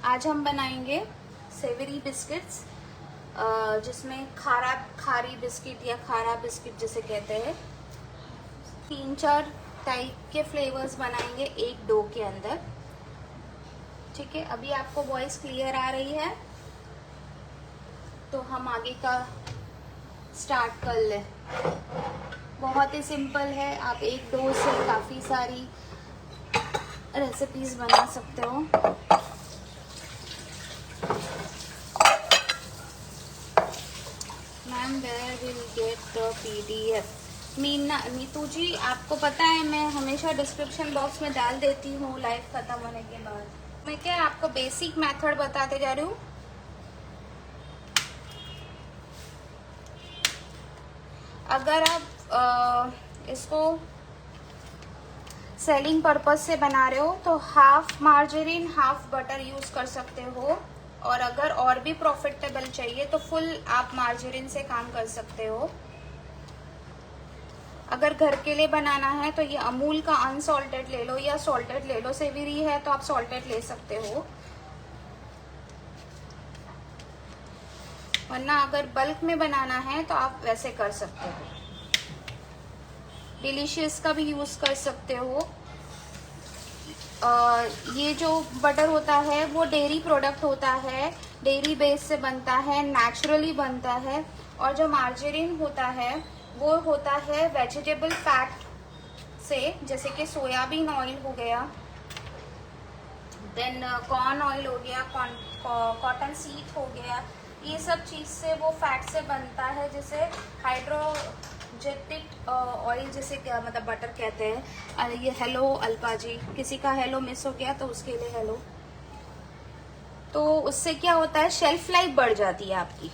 आज हम बनाएंगे सेवरी बिस्किट्स, जिसमें खारी बिस्किट या खारा बिस्किट जिसे कहते हैं। 3-4 टाइप के फ्लेवर्स बनाएंगे एक डो के अंदर। ठीक है, अभी आपको वॉइस क्लियर आ रही है तो हम आगे का स्टार्ट कर लें। बहुत ही सिंपल है, आप एक डो से काफ़ी सारी रेसिपीज बना सकते हो। Ma'am where will get the PDF? Neetu ji, आपको पता है मैं हमेशा डिस्क्रिप्शन बॉक्स में डाल देती हूँ लाइव खत्म होने के बाद। मैं क्या आपको बेसिक मेथड बताते जा रही हूँ। अगर आप इसको सेलिंग पर्पस से बना रहे हो तो half margarine half butter use कर सकते हो, और अगर और भी प्रॉफिटेबल चाहिए तो फुल आप मार्जरीन से काम कर सकते हो। अगर घर के लिए बनाना है तो ये अमूल का अनसॉल्टेड ले लो या सॉल्टेड ले लो। सेवरी है तो आप सॉल्टेड ले सकते हो, वरना अगर बल्क में बनाना है तो आप वैसे कर सकते हो। डिलीशियस का भी यूज कर सकते हो। ये जो बटर होता है वो डेयरी प्रोडक्ट होता है, डेयरी बेस से बनता है, नेचुरली बनता है। और जो मार्जरीन होता है वो होता है वेजिटेबल फैट से, जैसे कि सोयाबीन ऑयल हो गया, देन कॉर्न ऑयल हो गया, कॉटन सीड हो गया। ये सब चीज़ से वो फैट से बनता है, जिसे हाइड्रोजेटिक ऑयल जिसे मतलब बटर कहते हैं। ये हेलो अल्पा जी, किसी का हेलो मिस हो गया तो उसके लिए हेलो। तो उससे क्या होता है, शेल्फ लाइफ बढ़ जाती है आपकी,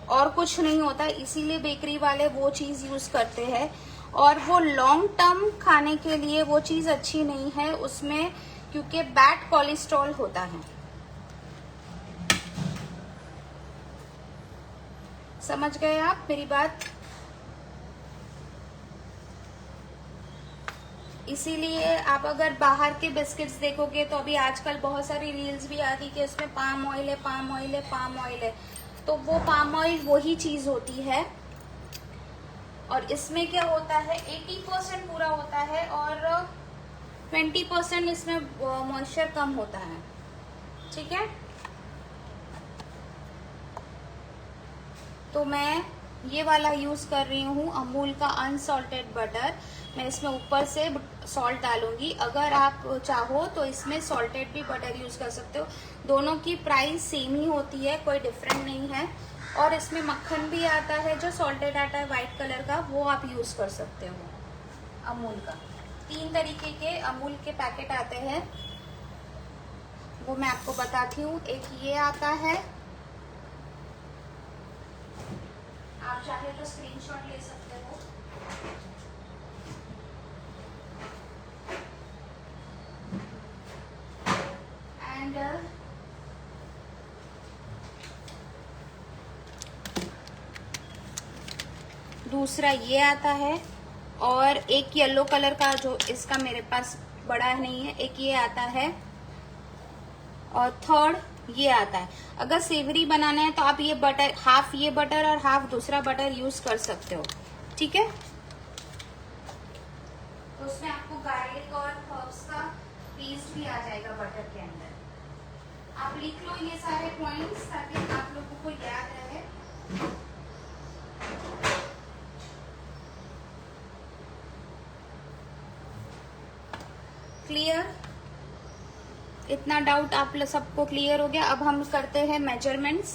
और कुछ नहीं होता। इसीलिए बेकरी वाले वो चीज़ यूज़ करते हैं, और वो लॉन्ग टर्म खाने के लिए वो चीज़ अच्छी नहीं है उसमें, क्योंकि बैड कोलेस्ट्रॉल होता है। समझ गए आप मेरी बात? इसीलिए आप अगर बाहर के बिस्किट्स देखोगे तो अभी आजकल बहुत सारी रील्स भी आती कि उसमें पाम ऑयल है, पाम ऑयल है, पाम ऑयल है। तो वो पाम ऑयल वही चीज होती है, और इसमें क्या होता है 80% पूरा होता है और 20% इसमें मॉइस्चर कम होता है। ठीक है, तो मैं ये वाला यूज़ कर रही हूँ अमूल का अनसॉल्टेड बटर। मैं इसमें ऊपर से सॉल्ट डालूंगी। अगर आप चाहो तो इसमें सॉल्टेड भी बटर यूज़ कर सकते हो। दोनों की प्राइस सेम ही होती है, कोई डिफरेंट नहीं है। और इसमें मक्खन भी आता है जो सॉल्टेड आता है वाइट कलर का, वो आप यूज़ कर सकते हो अमूल का। 3 तरीके के अमूल के पैकेट आते हैं, वो मैं आपको बताती हूँ। एक ये आता है, आप चाहे तो स्क्रीनशॉट ले सकते हो। एंड दूसरा ये आता है, और एक येलो कलर का जो इसका मेरे पास बड़ा नहीं है, एक ये आता है, और थर्ड ये आता है। अगर सेवरी बनाना है तो आप ये बटर, हाफ ये बटर और हाफ दूसरा बटर यूज कर सकते हो। ठीक है, तो उसमें आपको गार्लिक और हर्ब्स का पेस्ट भी आ जाएगा बटर के अंदर। आप लिख लो ये सारे पॉइंट्स ताकि आप लोगों को याद रहे। क्लियर? इतना डाउट आप सबको क्लियर हो गया? अब हम करते हैं मेजरमेंट्स।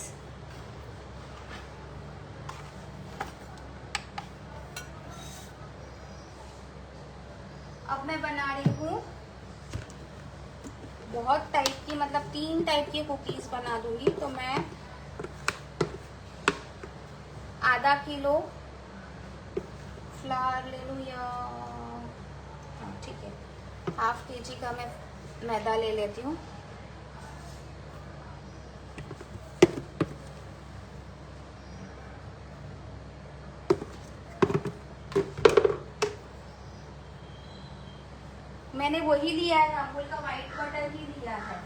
अब मैं बना रही हूँ बहुत टाइप की, मतलब 3 टाइप की कुकीज बना दूंगी। तो मैं आधा किलो फ्लावर ले लूँ, या ठीक है, ½ kg का मैं मैदा ले लेती हूँ। मैंने वही लिया है, अमूल का वाइट बटर ही लिया है।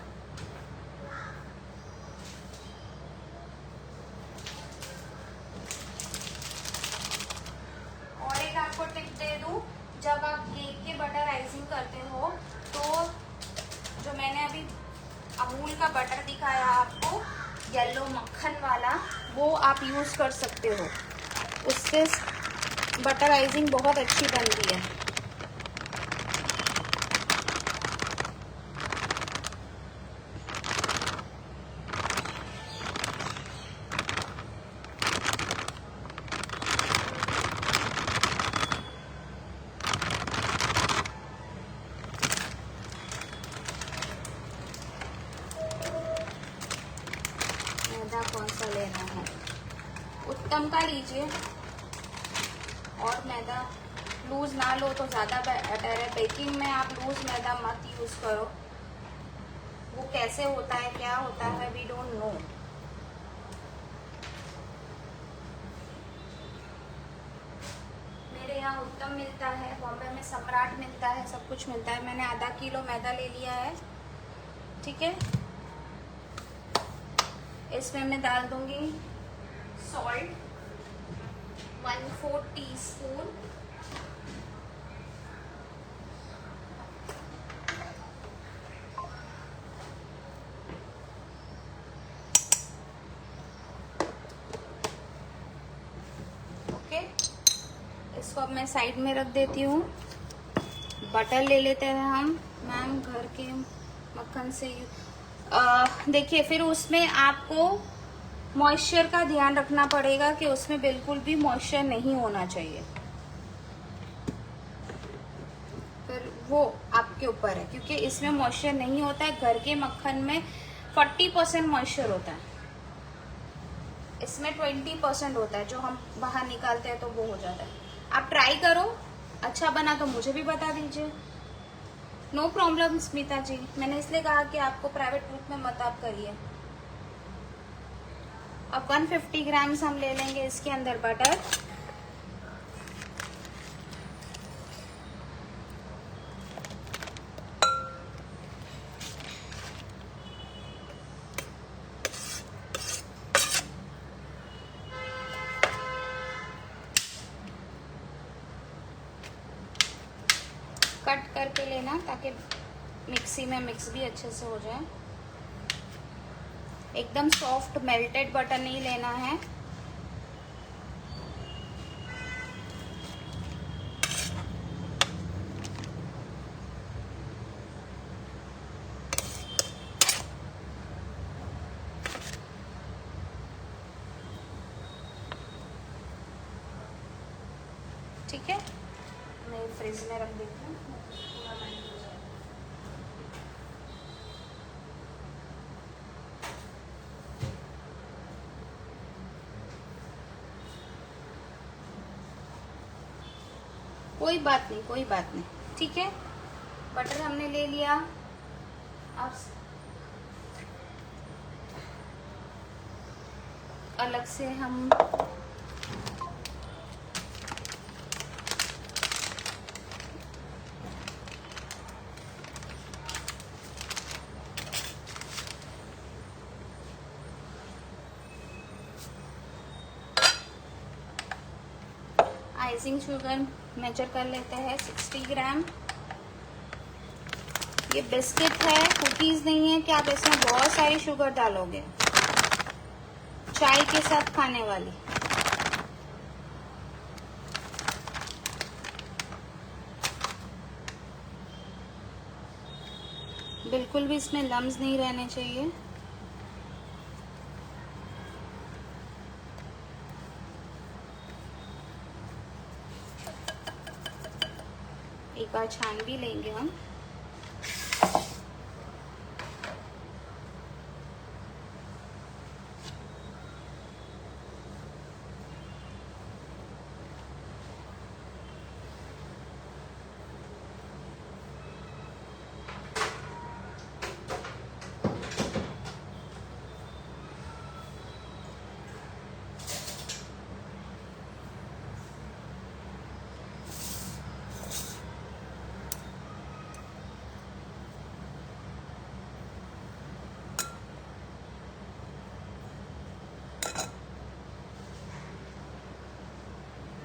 अमूल का बटर दिखाया आपको, येलो मक्खन वाला, वो आप यूज़ कर सकते हो। उससे बटराइजिंग बहुत अच्छी बनती है। मैदा कौन सा लेना है? उत्तम का लीजिए, और मैदा लूज ना लो तो ज़्यादा बेटर है। बेकिंग में आप लूज मैदा मत यूज़ करो, वो कैसे होता है, क्या होता है, वी डोंट नो। मेरे यहाँ उत्तम मिलता है, बॉम्बे में सम्राट मिलता है, सब कुछ मिलता है। मैंने आधा किलो मैदा ले लिया है, ठीक है। इसमें मैं डाल दूंगी सॉल्ट 1/4 टीस्पून, ओके। इसको अब मैं साइड में रख देती हूँ। बटर ले लेते हैं हम, मैम घर के मक्खन से। देखिए, फिर उसमें आपको मॉइस्चर का ध्यान रखना पड़ेगा कि उसमें बिल्कुल भी मॉइस्चर नहीं होना चाहिए। फिर वो आपके ऊपर है, क्योंकि इसमें मॉइस्चर नहीं होता है। घर के मक्खन में 40% मॉइस्चर होता है, इसमें 20% होता है। जो हम बाहर निकालते हैं तो वो हो जाता है। आप ट्राई करो, अच्छा बना तो मुझे भी बता दीजिए, नो प्रॉब्लम स्मिता जी। मैंने इसलिए कहा कि आपको प्राइवेट ग्रुप में मत आप करिए। अब 150 ग्राम्स हम ले लेंगे इसके अंदर बटर। कट करके लेना ताकि मिक्सी में मिक्स भी अच्छे से हो जाए। एकदम सॉफ्ट मेल्टेड बटर नहीं लेना है। ठीक है, मैं फ्रिज में रख देती हूँ। कोई बात नहीं, कोई बात नहीं, ठीक है। बटर हमने ले लिया। अब अलग से हम आइसिंग शुगर मेजर कर लेते हैं 60 ग्राम। ये बिस्किट है, कुकीज नहीं है कि आप इसमें बहुत सारी शुगर डालोगे। चाय के साथ खाने वाली। बिल्कुल भी इसमें लम्स नहीं रहने चाहिए। एक बार छान भी लेंगे हम।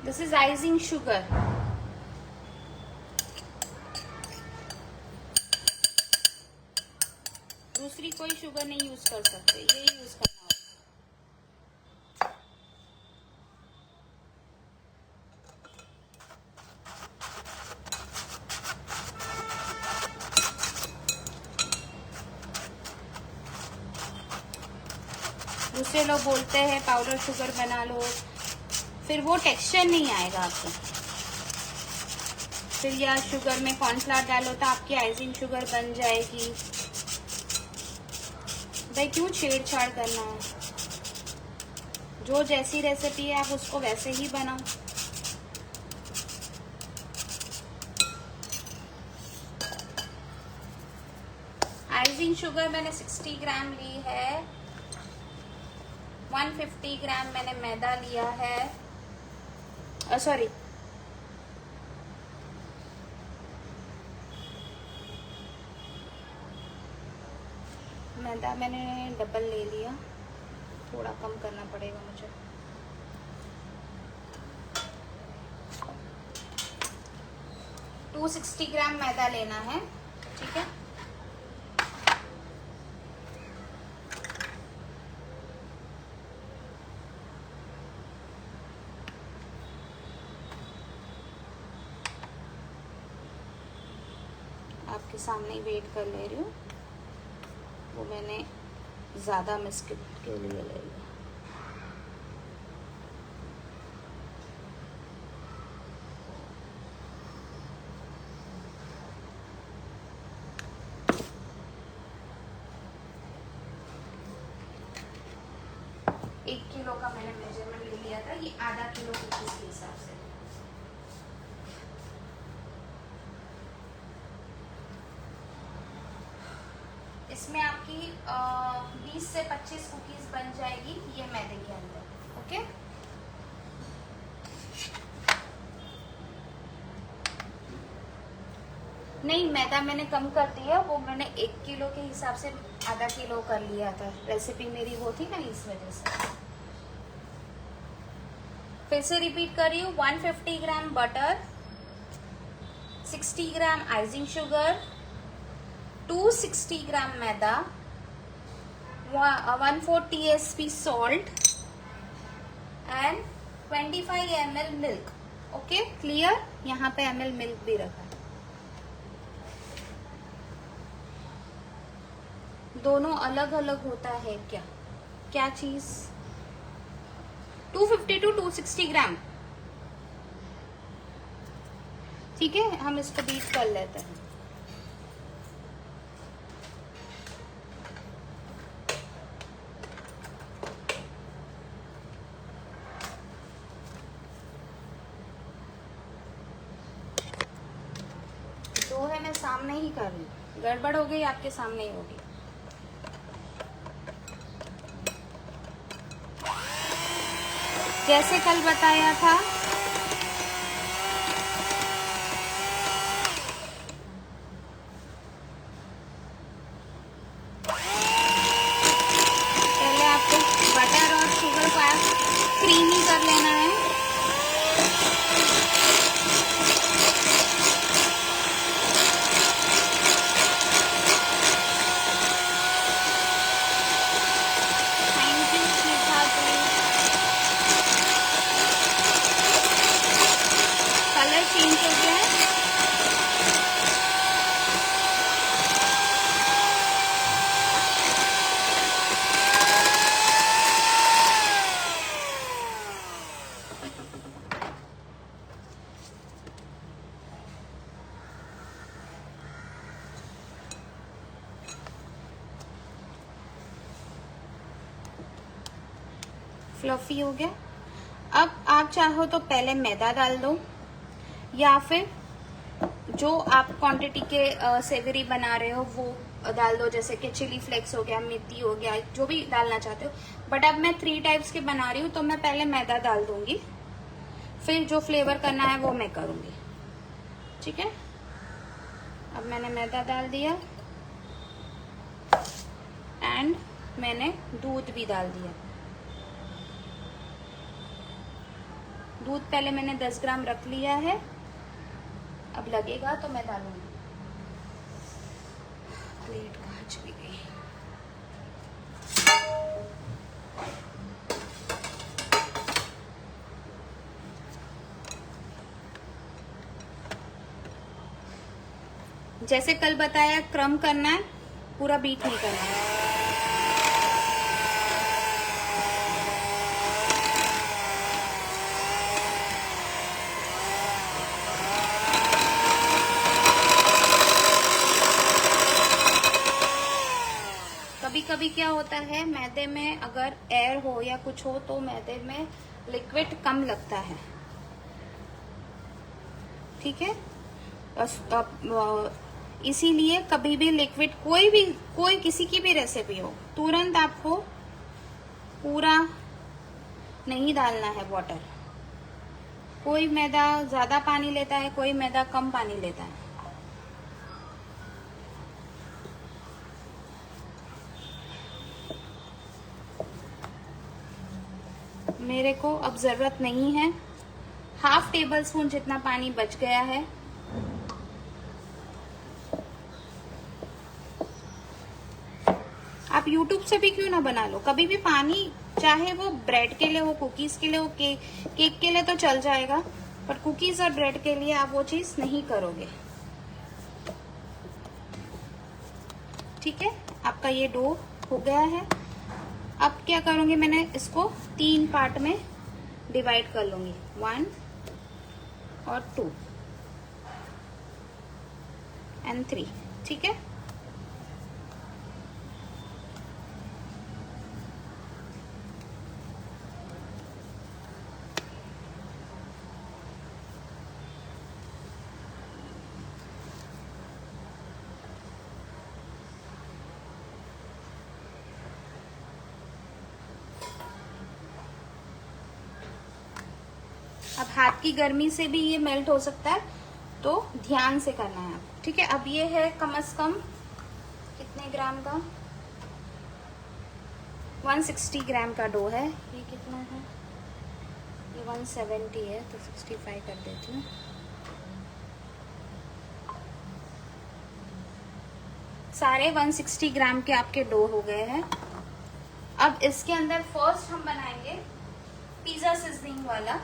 This is icing sugar. दूसरी कोई शुगर नहीं यूज कर सकते, ये यूज करना होगा। दूसरे लोग बोलते हैं पाउडर शुगर बना लो, फिर वो टेक्सचर नहीं आएगा आपको। फिर या शुगर में कॉर्नफ्लावर डालो तो आपकी आइसिंग शुगर बन जाएगी। भाई क्यों छेड़छाड़ करना है? जो जैसी रेसिपी है आप उसको वैसे ही बनाओ। आइसिंग शुगर मैंने 60 ग्राम ली है। 150 ग्राम मैंने मैदा लिया है, सॉरी मैदा मैंने डबल ले लिया, थोड़ा कम करना पड़ेगा मुझे। टू 260 ग्राम मैदा लेना है, ठीक है। आपके सामने ही वेट कर ले रही हूँ, वो मैंने ज़्यादा बिस्किट के लिए ले लिया। एक किलो का मैंने मेजरमेंट ले लिया था, ये आधा किलो कुकीज के हिसाब से। इसमें आपकी 20 से 25 कुकीज बन जाएगी ये मैदे के अंदर, ओके। नहीं, मैदा मैंने कम कर दिया, वो मैंने 1 किलो के हिसाब से आधा किलो कर लिया था। रेसिपी मेरी वो थी ना, इस वजह से। फिर से रिपीट कर रही हूँ। 150 ग्राम butter, 60 gram icing sugar, 260 gram maida, 1/4 TSP salt and 25 ml milk, okay clear. यहाँ पे ml मिल्क भी रखा है। दोनों अलग अलग होता है क्या? क्या चीज? 250 to 260 ग्राम, ठीक है। हम इसको बीट कर लेते हैं। जो है मैं सामने ही कर रही हूँ, गड़बड़ हो गई आपके सामने ही होगी। जैसे कल बताया था, पहले आपको बटर और शुगर को क्रीमी कर लेना है। चेंज हो गया है। फ्लफी हो गया। अब आप चाहो तो पहले मैदा डाल दो, या फिर जो आप क्वांटिटी के सेवरी बना रहे हो वो डाल दो, जैसे कि चिली फ्लेक्स हो गया, मेथी हो गया, जो भी डालना चाहते हो। बट अब मैं 3 टाइप्स के बना रही हूँ, तो मैं पहले मैदा डाल दूंगी, फिर जो फ्लेवर करना है वो मैं करूंगी, ठीक है। अब मैंने मैदा डाल दिया एंड मैंने दूध भी डाल दिया। दूध पहले मैंने 10 ग्राम रख लिया है, अब लगेगा तो मैं डालूंगी। प्लेट कहाँ चली गई? जैसे कल बताया क्रम करना है, पूरा बीट नहीं करना है। कभी कभी क्या होता है, मैदे में अगर एयर हो या कुछ हो तो मैदे में लिक्विड कम लगता है, ठीक है। इसीलिए कभी भी लिक्विड कोई किसी की भी रेसिपी हो, तुरंत आपको पूरा नहीं डालना है वाटर। कोई मैदा ज्यादा पानी लेता है, कोई मैदा कम पानी लेता है। मेरे को अब जरूरत नहीं है, हाफ टेबल स्पून जितना पानी बच गया है। आप YouTube से भी क्यों ना बना लो, कभी भी पानी, चाहे वो ब्रेड के लिए हो, कुकीज के लिए हो, केक के लिए तो चल जाएगा, पर कुकीज और ब्रेड के लिए आप वो चीज नहीं करोगे, ठीक है। आपका ये डो हो गया है। अब क्या करूंगी, मैंने इसको 3 पार्ट में डिवाइड कर लूंगी, 1 और 2 एंड 3, ठीक है। अब हाथ की गर्मी से भी ये मेल्ट हो सकता है, तो ध्यान से करना है आपको, ठीक है। अब ये है कम से कम कितने ग्राम का, 160 ग्राम का डो है। ये कितना है, ये 170 है, तो 65 कर देती हूँ। सारे 160 ग्राम के आपके डो हो गए हैं। अब इसके अंदर फर्स्ट हम बनाएंगे पिज्जा सीजनिंग वाला,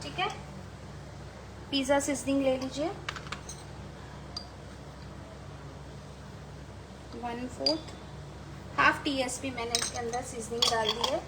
ठीक है। पिज्जा सीजनिंग ले लीजिए, 1/4 हाफ TSP मैंने इसके अंदर सीजनिंग डाल दी है।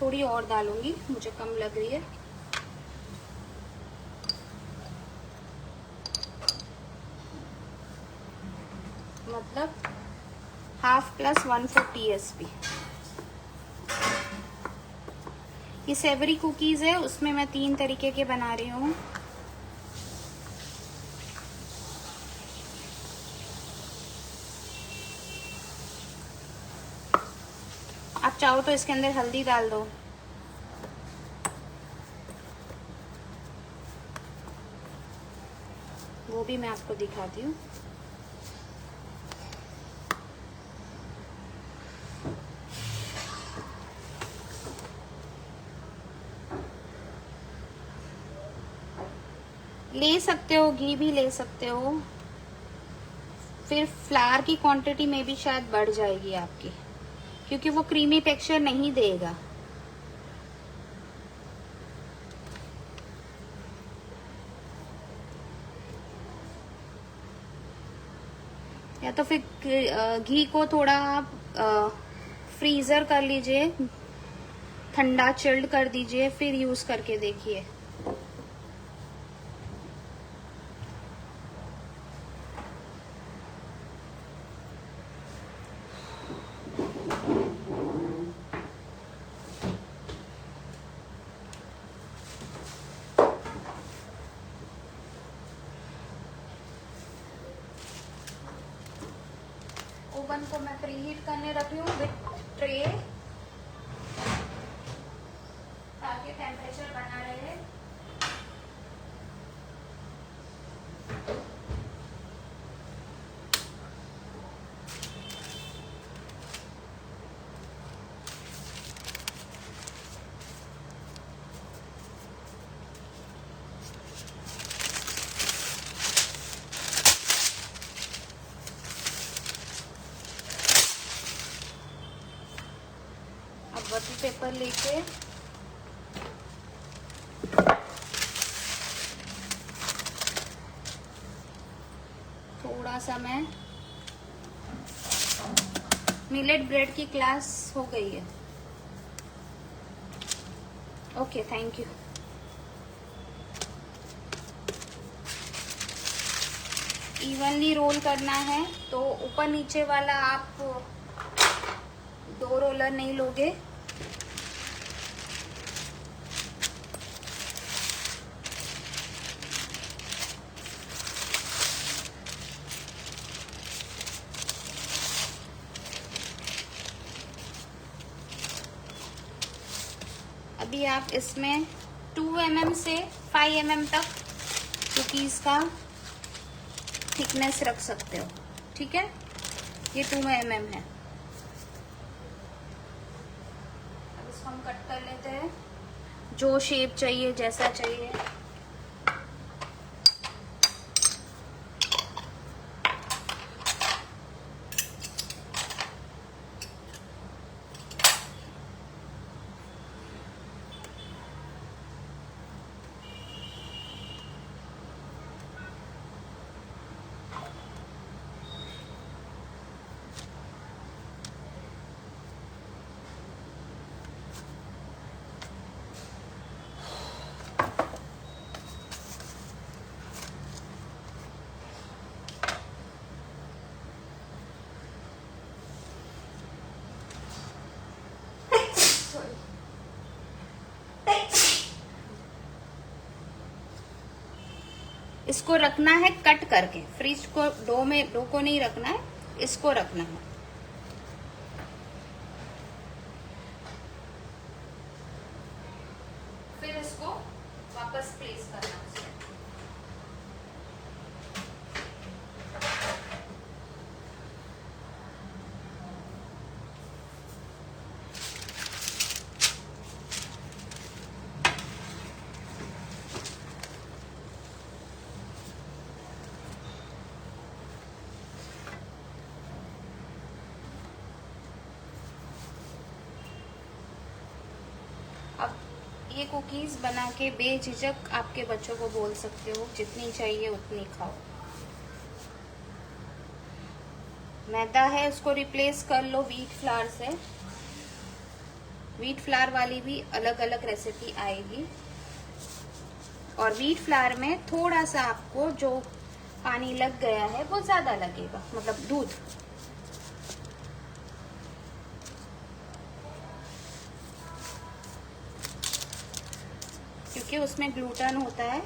थोड़ी और डालूंगी, मुझे कम लग रही है। मतलब हाफ प्लस 1/4 TSP। ये सेवरी कुकीज है, उसमें मैं 3 तरीके के बना रही हूँ। आप चाहो तो इसके अंदर हल्दी डाल दो, वो भी मैं आपको दिखाती हूँ। ले सकते हो, घी भी ले सकते हो, फिर फ्लावर की क्वांटिटी में भी शायद बढ़ जाएगी आपकी, क्योंकि वो क्रीमी टेक्सचर नहीं देगा। या तो फिर घी को थोड़ा आप फ्रीजर कर लीजिए, ठंडा चिल्ड कर दीजिए, फिर यूज करके देखिए। ओवन को मैं प्रीहीट करने रख रही हूँ विथ ट्रे, ताकि टेम्परेचर बना रहे। पेपर लेके थोड़ा सा मैं, मिलेट ब्रेड की क्लास हो गई है। Okay, thank you. इवनली रोल करना है तो ऊपर नीचे वाला आप 2 रोलर नहीं लोगे, अभी आप इसमें 2 mm से 5 mm तक कुकीज़ का थिकनेस रख सकते हो, ठीक है। ये 2 mm है। अब इसको हम कट कर लेते हैं, जो शेप चाहिए, जैसा चाहिए। इसको रखना है कट करके, फ्रिज को डो को नहीं रखना है, इसको रखना है। फिर इसको वापस प्लेस करना है। अब ये कुकीज़ बना के बेझिझक आपके बच्चों को बोल सकते हो, जितनी चाहिए उतनी खाओ। मैदा है उसको रिप्लेस कर लो व्हीट फ्लावर से। व्हीट फ्लावर वाली भी अलग अलग रेसिपी आएगी, और व्हीट फ्लावर में थोड़ा सा आपको जो पानी लग गया है वो ज़्यादा लगेगा, मतलब दूध। क्योंकि उसमें ग्लूटेन होता है।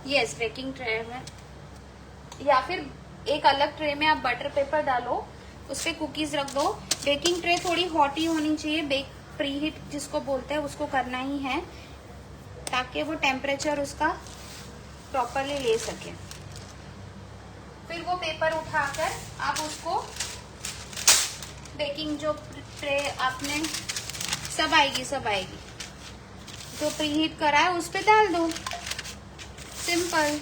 यस, बेकिंग ट्रे में, या फिर एक अलग ट्रे में आप बटर पेपर डालो, उस पर कुकीज रख दो। बेकिंग ट्रे थोड़ी हॉट ही होनी चाहिए, बेक प्रीहीट जिसको बोलते हैं उसको करना ही है, ताकि वो टेम्परेचर उसका प्रॉपरली ले सके। फिर वो पेपर उठाकर आप उसको बेकिंग जो ट्रे आपने सब आएगी जो प्रीहीट करा है उस पर डाल दो, सिंपल।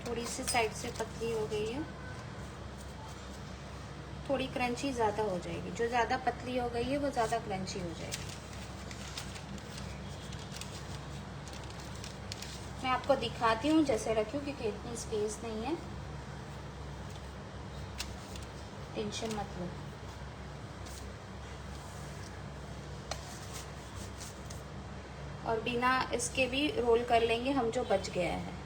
थोड़ी सी साइड से पतली हो गई है, थोड़ी क्रंची ज़्यादा हो जाएगी। जो ज़्यादा पतली हो गई है वो ज़्यादा क्रंची हो जाएगी। मैं आपको दिखाती हूँ जैसे रखी हूँ, क्योंकि इतनी स्पेस नहीं है, टेंशन मत लो। और बिना इसके भी रोल कर लेंगे हम जो बच गया है।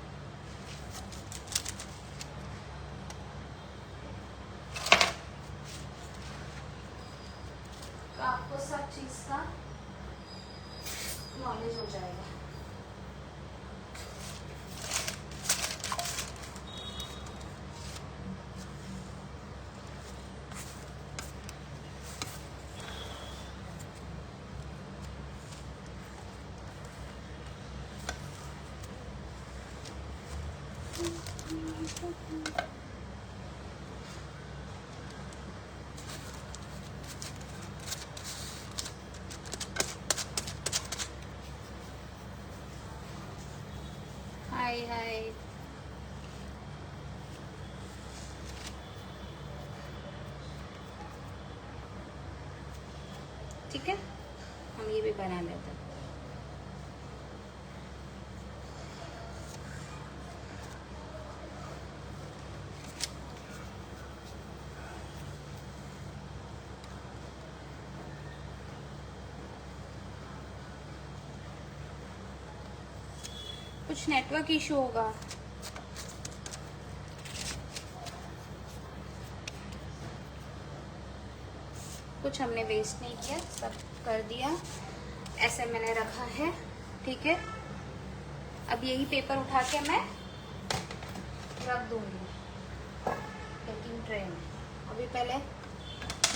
तो आपको सब चीज़ का नॉलेज हो जाएगा। हाय हाय, ठीक है, हम ये भी बना लेते हैं। कुछ नेटवर्क इशू होगा। कुछ हमने वेस्ट नहीं किया, सब कर दिया, ऐसे मैंने रखा है, ठीक है। अब यही पेपर उठा के मैं रख दूंगी बेकिंग ट्रे में। अभी पहले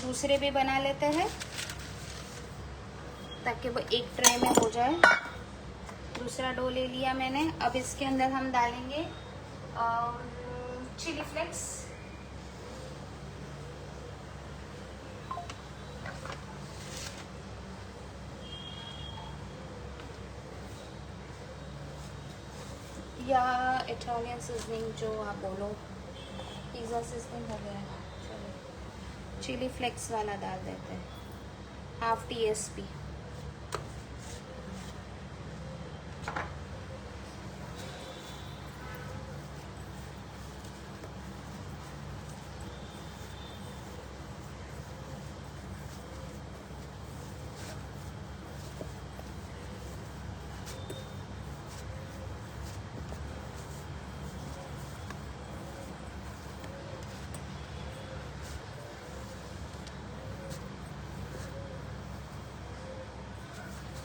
दूसरे भी बना लेते हैं ताकि वो एक ट्रे में हो जाए। दूसरा डो ले लिया मैंने। अब इसके अंदर हम डालेंगे चिली फ्लेक्स, या इटालियन सीजनिंग जो आप बोलो, पिज़्ज़ा सीजनिंग हो गया। चलो चिली फ्लेक्स वाला डाल देते हैं, हाफ TSP।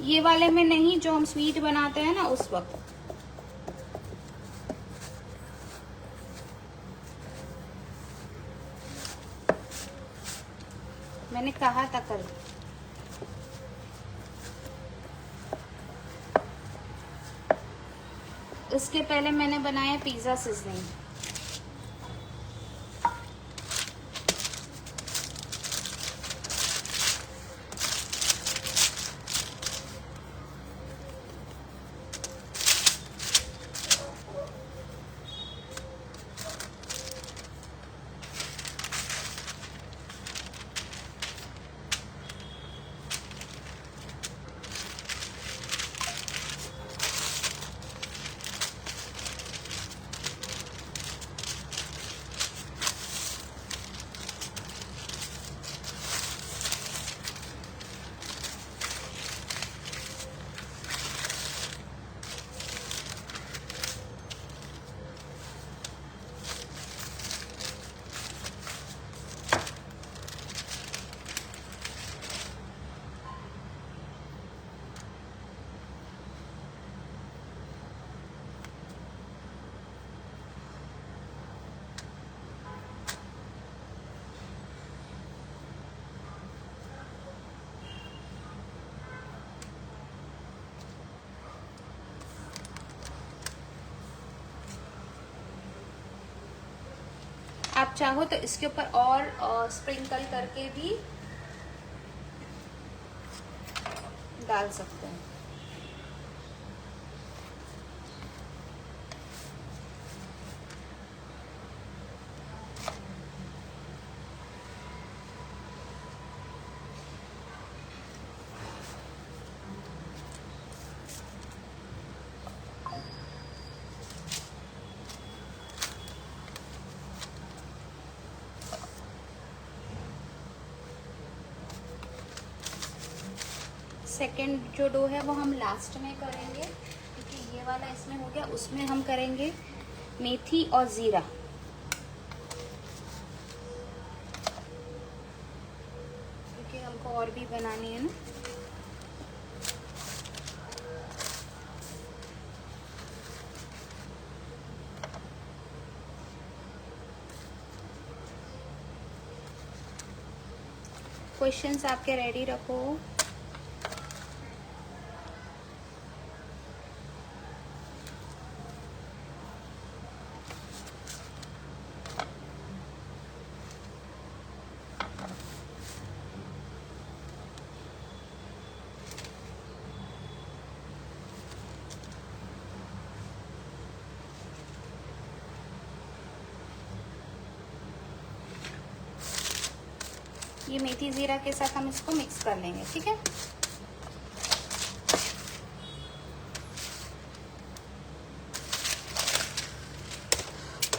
ये वाले में नहीं, जो हम स्वीट बनाते हैं ना उस वक्त। मैंने कहा था कल। इसके पहले मैंने बनाया पिज़्ज़ा सीजनिंग। आप चाहो तो इसके ऊपर और स्प्रिंकल करके भी डाल सकते हैं। सेकेंड जो डो है वो हम लास्ट में करेंगे, क्योंकि ये वाला इसमें हो गया। उसमें हम करेंगे मेथी और ज़ीरा। क्योंकि हमको और भी बनानी है ना। क्वेश्चंस आपके रेडी रखो। ये मेथी जीरा के साथ हम इसको मिक्स कर लेंगे, ठीक है।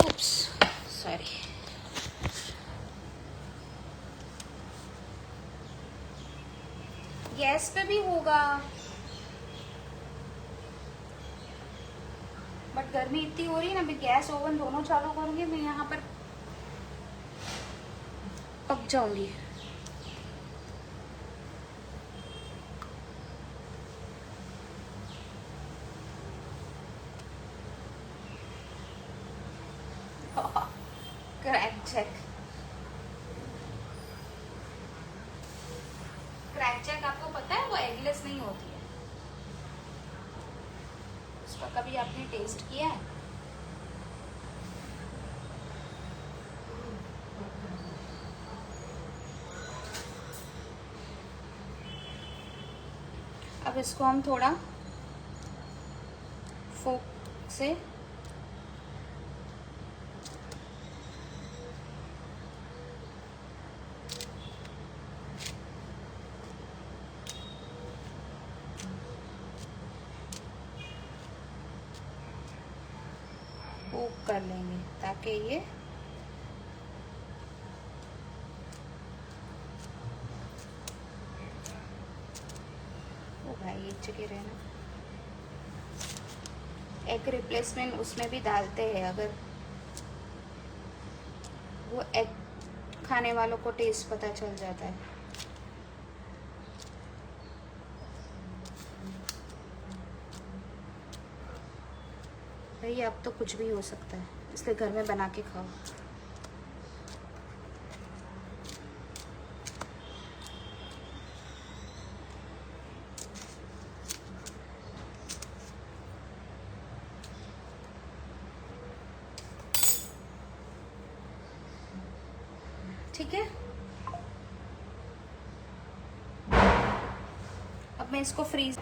उप्स, सॉरी। गैस पे भी होगा, बट गर्मी इतनी हो रही है ना, अभी गैस ओवन दोनों चालू करूंगी मैं, यहाँ पर पक जाऊंगी। क्रैक चेक, क्रैक चेक आपको पता है वो एगलेस नहीं होती है, उसका कभी आपने टेस्ट किया है? अब इसको हम थोड़ा फोक से पोक कर लेंगे ताकि ये ओ भाई एक जगह रहना। एग रिप्लेसमेंट उसमें भी डालते हैं, अगर वो एग खाने वालों को टेस्ट पता चल जाता है। भाई अब तो कुछ भी हो सकता है, इसलिए घर में बना के खाओ। ठीक है, अब मैं इसको फ्रीज